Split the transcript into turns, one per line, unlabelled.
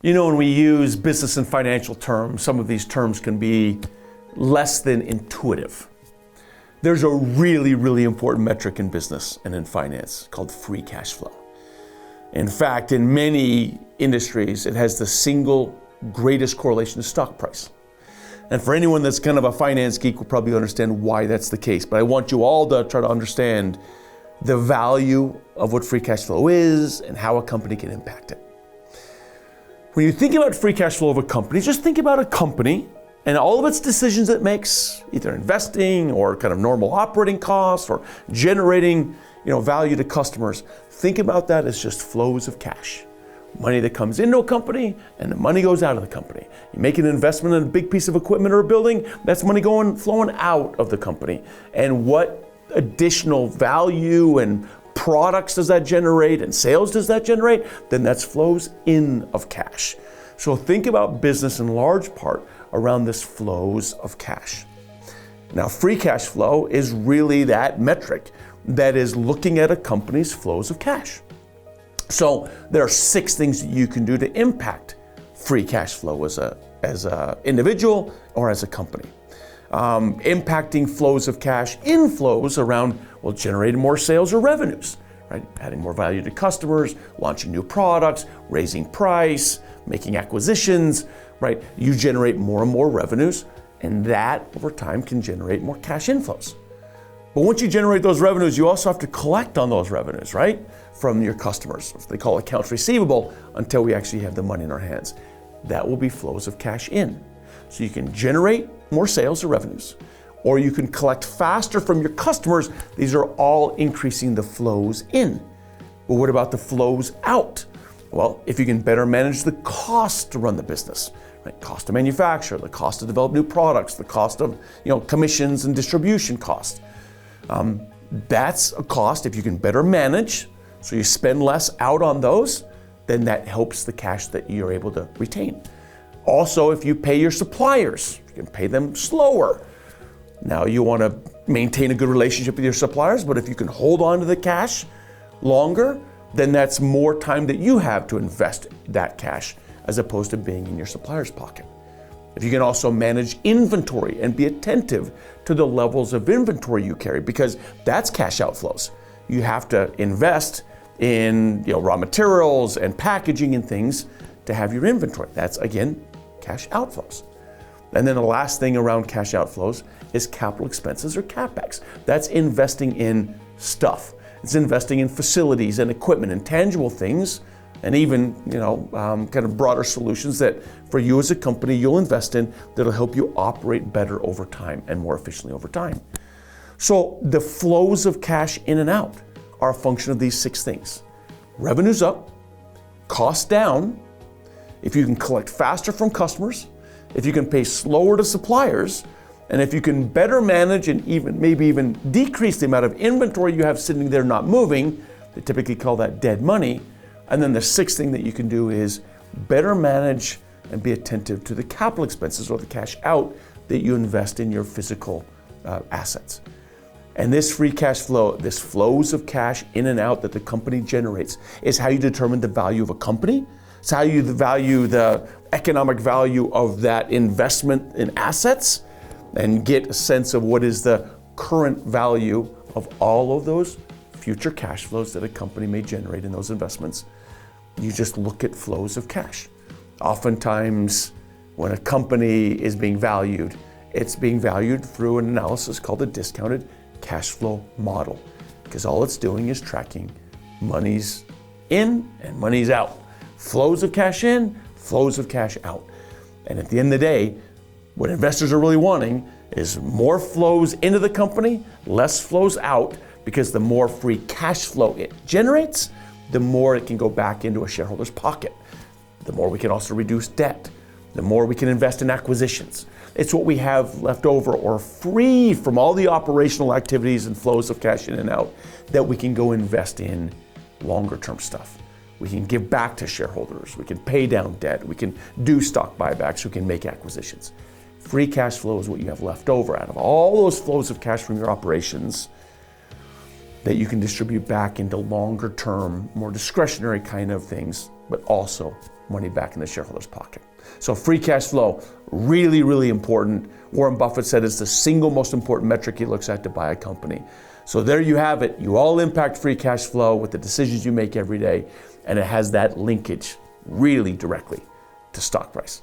You know, when we use business and financial terms, some of these terms can be less than intuitive. There's a really, really important metric in business and in finance called free cash flow. In fact, in many industries, it has the single greatest correlation to stock price. And for anyone that's kind of a finance geek will probably understand why that's the case. But I want you all to try to understand the value of what free cash flow is and how a company can impact it. When you think about free cash flow of a company, just think about a company and all of its decisions it makes, either investing or kind of normal operating costs or generating, value to customers. Think about that as just flows of cash. Money that comes into a company and the money goes out of the company. You make an investment in a big piece of equipment or a building, that's money flowing out of the company. And what additional value and products does that generate and sales does that generate? Then that's flows in of cash. So think about business in large part around this flows of cash. Now, free cash flow is really that metric that is looking at a company's flows of cash. So there are 6 things that you can do to impact free cash flow as a individual or as a company. Impacting flows of cash, inflows around, generating more sales or revenues, right? Adding more value to customers, launching new products, raising price, making acquisitions, right? You generate more and more revenues, and that over time can generate more cash inflows. But once you generate those revenues, you also have to collect on those revenues, right? From your customers. They call it accounts receivable until we actually have the money in our hands. That will be flows of cash in. So you can generate more sales or revenues, or you can collect faster from your customers. These are all increasing the flows in. But what about the flows out? Well, if you can better manage the cost to run the business, right? Cost to manufacture, the cost to develop new products, the cost of commissions and distribution costs. That's a cost. If you can better manage, so you spend less out on those, then that helps the cash that you're able to retain. Also, if you pay your suppliers, you can pay them slower. Now you want to maintain a good relationship with your suppliers, but if you can hold on to the cash longer, then that's more time that you have to invest that cash as opposed to being in your supplier's pocket. If you can also manage inventory and be attentive to the levels of inventory you carry, because that's cash outflows. You have to invest in raw materials and packaging and things to have your inventory. That's, again, cash outflows. And then the last thing around cash outflows is capital expenses or CapEx. That's investing in stuff. It's investing in facilities and equipment and tangible things, and even kind of broader solutions that for you as a company you'll invest in that'll help you operate better over time and more efficiently over time. So the flows of cash in and out are a function of these 6 things. Revenues up, costs down, if you can collect faster from customers, if you can pay slower to suppliers, and if you can better manage and maybe even decrease the amount of inventory you have sitting there not moving, they typically call that dead money. And then the 6th thing that you can do is better manage and be attentive to the capital expenses or the cash out that you invest in your physical assets. And this free cash flow, this flows of cash in and out that the company generates, is how you determine the value of a company. It's how you value the economic value of that investment in assets and get a sense of what is the current value of all of those future cash flows that a company may generate in those investments. You just look at flows of cash. Oftentimes, when a company is being valued, it's being valued through an analysis called a discounted cash flow model, because all it's doing is tracking monies in and monies out. Flows of cash in, flows of cash out. And at the end of the day, what investors are really wanting is more flows into the company, less flows out, because the more free cash flow it generates, the more it can go back into a shareholder's pocket. The more we can also reduce debt, the more we can invest in acquisitions. It's what we have left over or free from all the operational activities and flows of cash in and out that we can go invest in longer term stuff. We can give back to shareholders, we can pay down debt, we can do stock buybacks, we can make acquisitions. Free cash flow is what you have left over out of all those flows of cash from your operations that you can distribute back into longer term, more discretionary kind of things, but also money back in the shareholder's pocket. So free cash flow, really, really important. Warren Buffett said it's the single most important metric he looks at to buy a company. So there you have it. You all impact free cash flow with the decisions you make every day, and it has that linkage really directly to stock price.